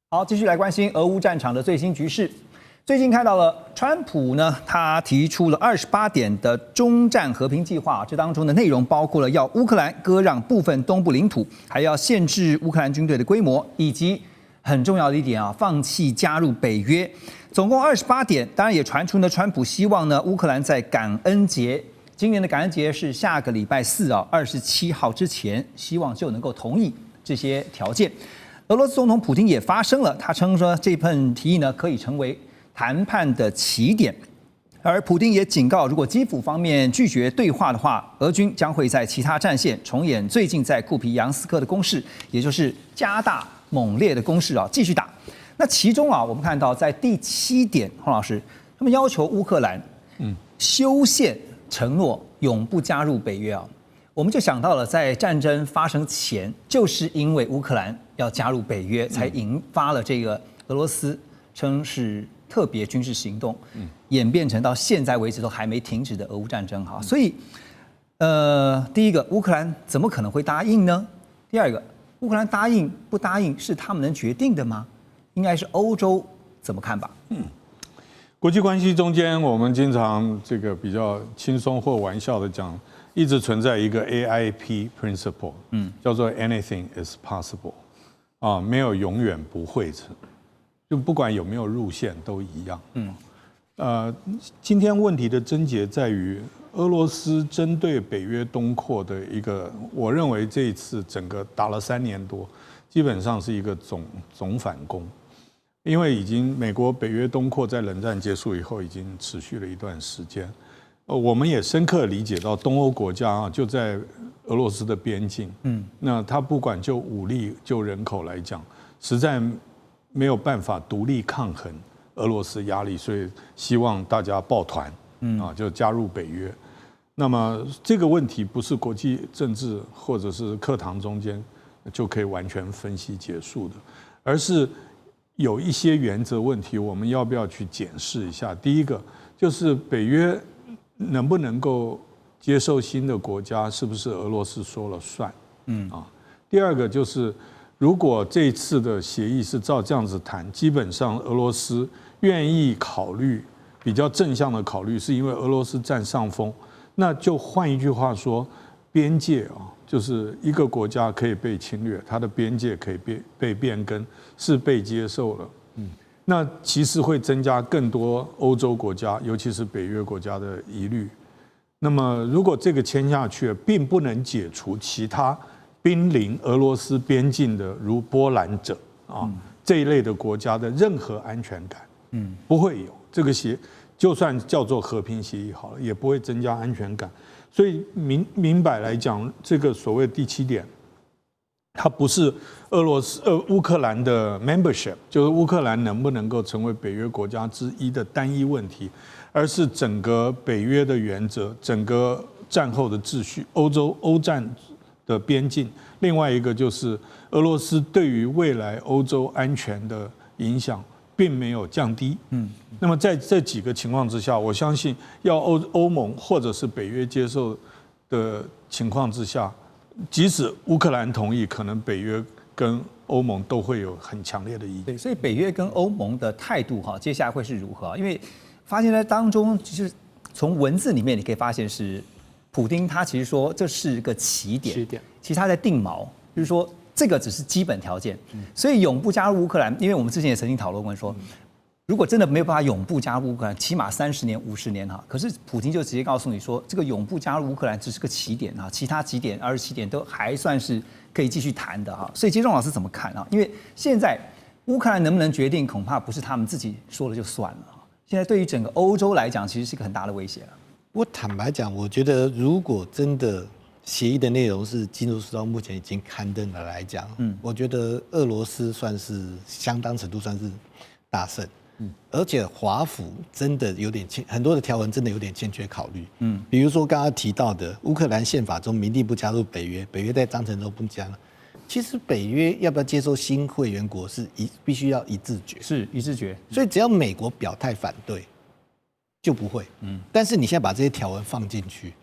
好，继续来关心俄乌战场的最新局势。最近看到了川普呢，他提出了28点的终战和平计划，这当中的内容包括了要乌克兰割让部分东部领土，还要限制乌克兰军队的规模，以及很重要的一点啊，放弃加入北约。总共28点，当然也传出呢，川普希望呢，乌克兰在感恩节，今年的感恩节是下个礼拜4啊，27号之前，希望就能够同意这些条件。俄罗斯总统普丁也发声了，他称说这份提议呢可以成为谈判的起点，而普丁也警告，如果基辅方面拒绝对话的话，俄军将会在其他战线重演最近在库皮扬斯克的攻势，也就是加大猛烈的攻势啊，继续打。那其中啊，我们看到在第7点，洪老师他们要求乌克兰修宪承诺永不加入北约啊。我们就想到了，在战争发生前，就是因为乌克兰要加入北约，才引发了这个俄罗斯称是特别军事行动，演变成到现在为止都还没停止的俄乌战争哈。所以，第一个，乌克兰怎么可能会答应呢？第二个，乌克兰答应不答应是他们能决定的吗？应该是欧洲怎么看吧？国际关系中间，我们经常这个比较轻松或玩笑的讲，一直存在一个 AIP principle，叫做 Anything is possible， 啊，没有永远不会成，就不管有没有入线都一样。今天问题的症结在于俄罗斯针对北约东扩的一个，我认为这一次整个打了3年多，基本上是一个总反攻。因为已经美国北约东扩在冷战结束以后已经持续了一段时间，我们也深刻理解到东欧国家啊就在俄罗斯的边境，那他不管就武力就人口来讲，实在没有办法独立抗衡俄罗斯压力，所以希望大家抱团，就加入北约。那么这个问题不是国际政治或者是课堂中间就可以完全分析结束的，而是有一些原则问题，我们要不要去检视一下？第一个就是北约能不能够接受新的国家，是不是俄罗斯说了算？第二个就是，如果这次的协议是照这样子谈，基本上俄罗斯愿意考虑比较正向的考虑，是因为俄罗斯占上风。那就换一句话说，边界啊，就是一个国家可以被侵略，它的边界可以被变更，是被接受了。那其实会增加更多欧洲国家，尤其是北约国家的疑虑。那么如果这个签下去，并不能解除其他濒临俄罗斯边境的，如波兰者啊这一类的国家的任何安全感。不会有这个就算叫做和平协议好了，也不会增加安全感。所以明白来讲，这个所谓第7点，它不是乌克兰的 membership， 就是乌克兰能不能够成为北约国家之一的单一问题，而是整个北约的原则，整个战后的秩序，欧战的边境。另外一个就是俄罗斯对于未来欧洲安全的影响并没有降低。那么在这几个情况之下，我相信要欧盟或者是北约接受的情况之下，即使乌克兰同意，可能北约跟欧盟都会有很强烈的意见。对，所以北约跟欧盟的态度哈，接下来会是如何？因为发现在当中，就是从文字里面你可以发现是普丁他其实说这是个起点，其实他在定锚，就是说这个只是基本条件。所以永不加入乌克兰，因为我们之前也曾经讨论过说，如果真的没有办法永不加入乌克兰，起码30年、50年哈。可是普丁就直接告诉你说，这个永不加入乌克兰只是个起点哈，其他几点、27点都还算是可以继续谈的哈。所以杰忠老师怎么看啊？因为现在乌克兰能不能决定，恐怕不是他们自己说了就算了哈。现在对于整个欧洲来讲，其实是一个很大的威胁了。我坦白讲，我觉得如果真的协议的内容是金融时报目前已经刊登了来讲，我觉得俄罗斯算是相当程度算是大胜。而且华府真的有点很多的条文真的有点欠缺考虑。比如说刚刚提到的乌克兰宪法中明定不加入北约，北约在章程中不加了。其实北约要不要接受新会员国是必须要一致决，是一致决。所以只要美国表态反对，就不会。但是你现在把这些条文放进去，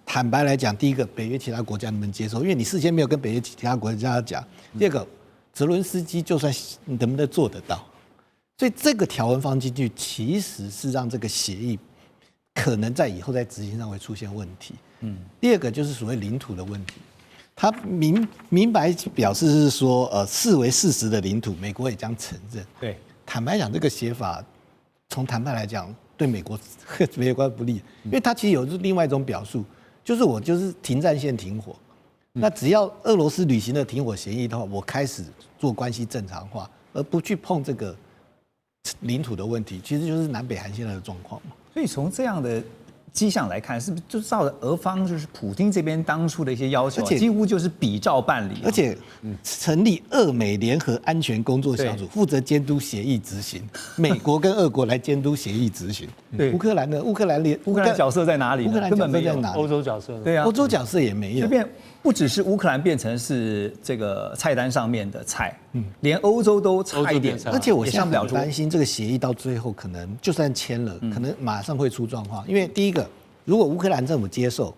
坦白来讲，第一个，北约其他国家能不能接受？因为你事先没有跟北约其他国家讲。第二个，泽伦斯基就算能不能做得到？所以这个条文放进去，其实是让这个协议可能在以后在执行上会出现问题。第二个就是所谓领土的问题，他明白表示是说，视为事实的领土，美国也将承认。对，坦白讲，这个写法从谈判来讲，对美国不利，因为它其实有另外一种表述，就是我就是停战线停火。那只要俄罗斯履行了停火协议的话，我开始做关系正常化，而不去碰这个领土的问题，其实就是南北韩现在的状况嘛。所以从这样的迹象来看，是不是就照着俄方就是普丁这边当初的一些要求，几乎就是比照办理，而且成立俄美联合安全工作小组，负责监督协议执行，美国跟俄国来监督协议执行。对，乌克兰呢？乌克兰角色在哪里？乌克兰根本没有在哪里？欧洲角色，对啊，欧洲角色也没有。不只是乌克兰变成是这个菜单上面的菜，连欧洲都差一点。而且我现在很担心这个协议到最后可能就算签了，可能马上会出状况。因为第一个，如果乌克兰政府接受，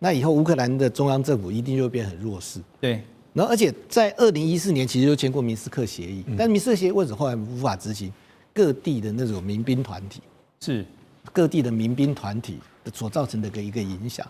那以后乌克兰的中央政府一定就会变很弱势。对。然后，而且在2014年其实就签过明斯克协议，但明斯克协议为什么后来无法执行？各地的那种民兵团体是各地的民兵团体所造成的一个影响。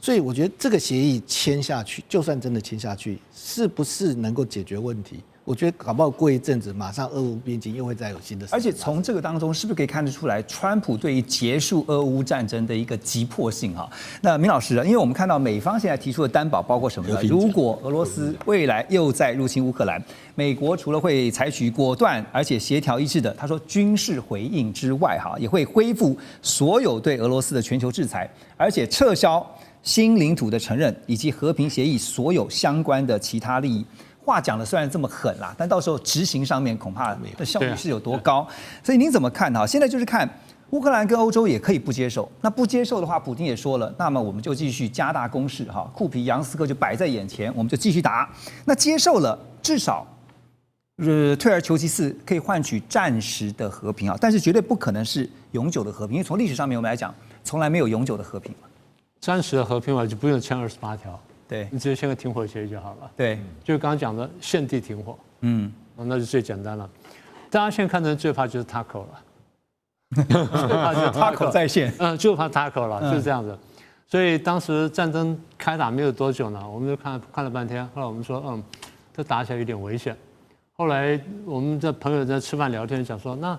所以我觉得这个协议签下去，就算真的签下去，是不是能够解决问题？我觉得搞不好过一阵子，马上俄乌边境又会再有新的。而且从这个当中，是不是可以看得出来，川普对于结束俄乌战争的一个急迫性？哈，那明老师，因为我们看到美方现在提出的担保包括什么呢？如果俄罗斯未来又再入侵乌克兰，美国除了会采取果断而且协调一致的，他说军事回应之外，哈，也会恢复所有对俄罗斯的全球制裁，而且撤销新领土的承认以及和平协议所有相关的其他利益。话讲的虽然这么狠啦，但到时候执行上面恐怕的效率是有多高。所以您怎么看哈？现在就是看乌克兰跟欧洲也可以不接受，那不接受的话，普丁也说了，那么我们就继续加大攻势哈，库皮扬斯克就摆在眼前，我们就继续打。那接受了，至少退而求其次，可以换取暂时的和平啊，但是绝对不可能是永久的和平，因为从历史上面我们来讲，从来没有永久的和平嘛。暂时的和平嘛，就不用签28条。对，你直接签个停火协议就好了。对，就刚刚讲的限地停火，那就最简单了。大家现在看的最怕就是 Taco 了，最怕就是 Taco 在线，就怕 Taco 了，就是这样子。所以当时战争开打没有多久呢，我们就看了半天，后来我们说，这打起来有点危险。后来我们的朋友在吃饭聊天讲说，那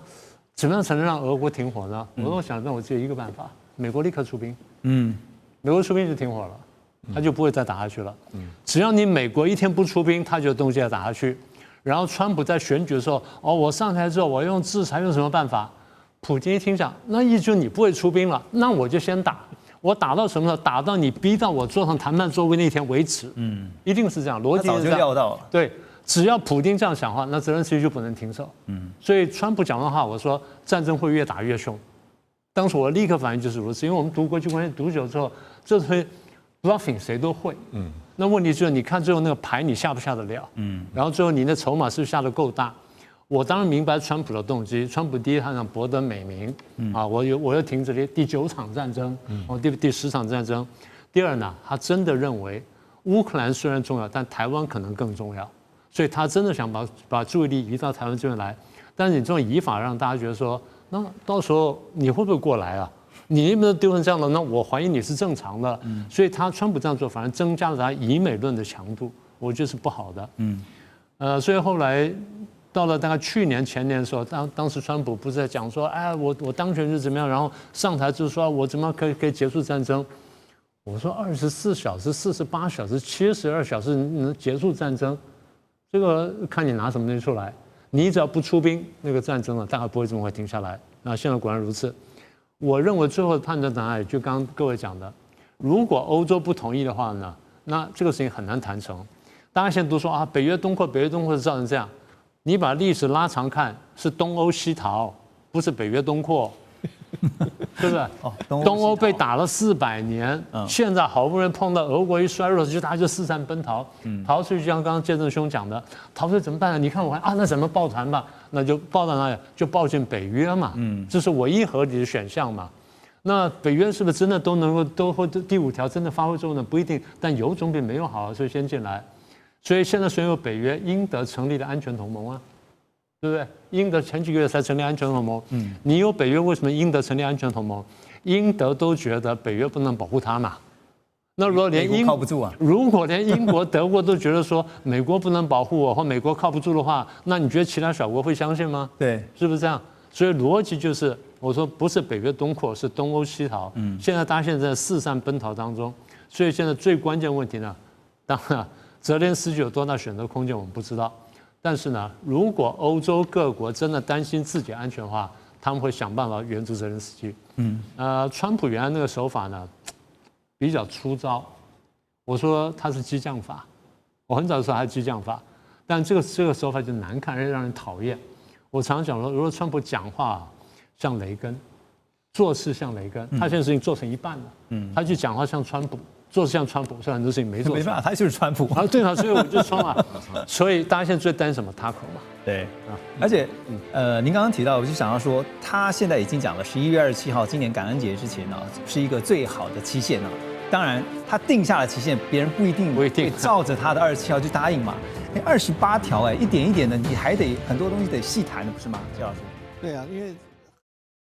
怎么样才能让俄国停火呢？我想我只有一个办法，美国立刻出兵，美国出兵就停火了。他就不会再打下去了。只要你美国一天不出兵，他就有东西要打下去。然后川普在选举的时候，我上台之后，我用制裁，用什么办法？普京一听讲，那意思就是你不会出兵了，那我就先打。我打到什么时候？打到你逼到我坐上谈判桌位那天为止。一定是这样，逻辑是这样。早就料到了。对，只要普丁这样讲话，那泽连斯基就不能停手。所以川普讲的话，我说战争会越打越凶。当时我立刻反应就是如此，因为我们读国际关系读久之后，这回。bluffing 谁都会，那问题就是你看最后那个牌你下不下得了，然后最后你的筹码是不是下得够大？我当然明白川普的动机，川普第一他想博得美名，我又停止了第9场战争，第10场战争。第二呢，他真的认为乌克兰虽然重要，但台湾可能更重要，所以他真的想把注意力移到台湾这边来。但是你这种移法让大家觉得说，那到时候你会不会过来啊？你有没有丢成这样的？那我怀疑你是正常的，所以川普这样做反而增加了他以美论的强度，我觉得是不好的。所以后来到了大概去年前年的时候，当时川普不是在讲说，哎，我当选是怎么样，然后上台就是说我怎么可以结束战争？我说24小时、48小时、72小时能结束战争，这个看你拿什么东西出来。你只要不出兵，那个战争大概不会这么快停下来。那现在果然如此。我认为最后的判断在哪里？就刚刚各位讲的，如果欧洲不同意的话呢，那这个事情很难谈成。大家现在都说北约东扩是造成这样，你把历史拉长看，是东欧西逃，不是北约东扩，是不是？东欧被打了400年，现在好不容易碰到俄国一衰弱，大家就四散奔逃，逃出去就像刚刚建正兄讲的，逃出去怎么办呢？你看我那怎么抱团吧？那就抱到哪里？就抱进北约嘛，这是唯一合理的选项嘛。那北约是不是真的都能够都第5条真的发挥作用呢？不一定，但有总比没有好，所以先进来。所以现在虽然有北约，英德成立了安全同盟啊，对不对？英德前几个月才成立安全同盟，你有北约，为什么英德成立安全同盟？英德都觉得北约不能保护他嘛。那如果连靠不住啊，如果连英国、德国都觉得说美国不能保护我，或美国靠不住的话，那你觉得其他小国会相信吗？对，是不是这样？所以逻辑就是，我说不是北约东扩，是东欧西逃。现在大家现在在四散奔逃当中，所以现在最关键问题呢，当然泽连斯基有多大选择空间我们不知道，但是呢，如果欧洲各国真的担心自己安全的话，他们会想办法援助泽连斯基。川普原来那个手法呢，比较粗糙，我说他是激将法，我很早说他是激将法，但这个手法就难看，让人讨厌。我常讲说，如果川普讲话像雷根，做事像雷根，他现在事情做成一半了，他去讲话像川普，做事像川普，所以很多事情没做。没办法，他就是川普。啊，对啊，所以我就说嘛，所以大家现在最担心什么？Taco嘛。对，而且您刚刚提到，我就想要说，他现在已经讲了11月27号，今年感恩节之前呢，是一个最好的期限啊。当然，他定下了期限，别人不一定会照着他的27号去答应嘛。28条，一点一点的，你还得很多东西得细谈的，不是吗，谢老师？对啊，因为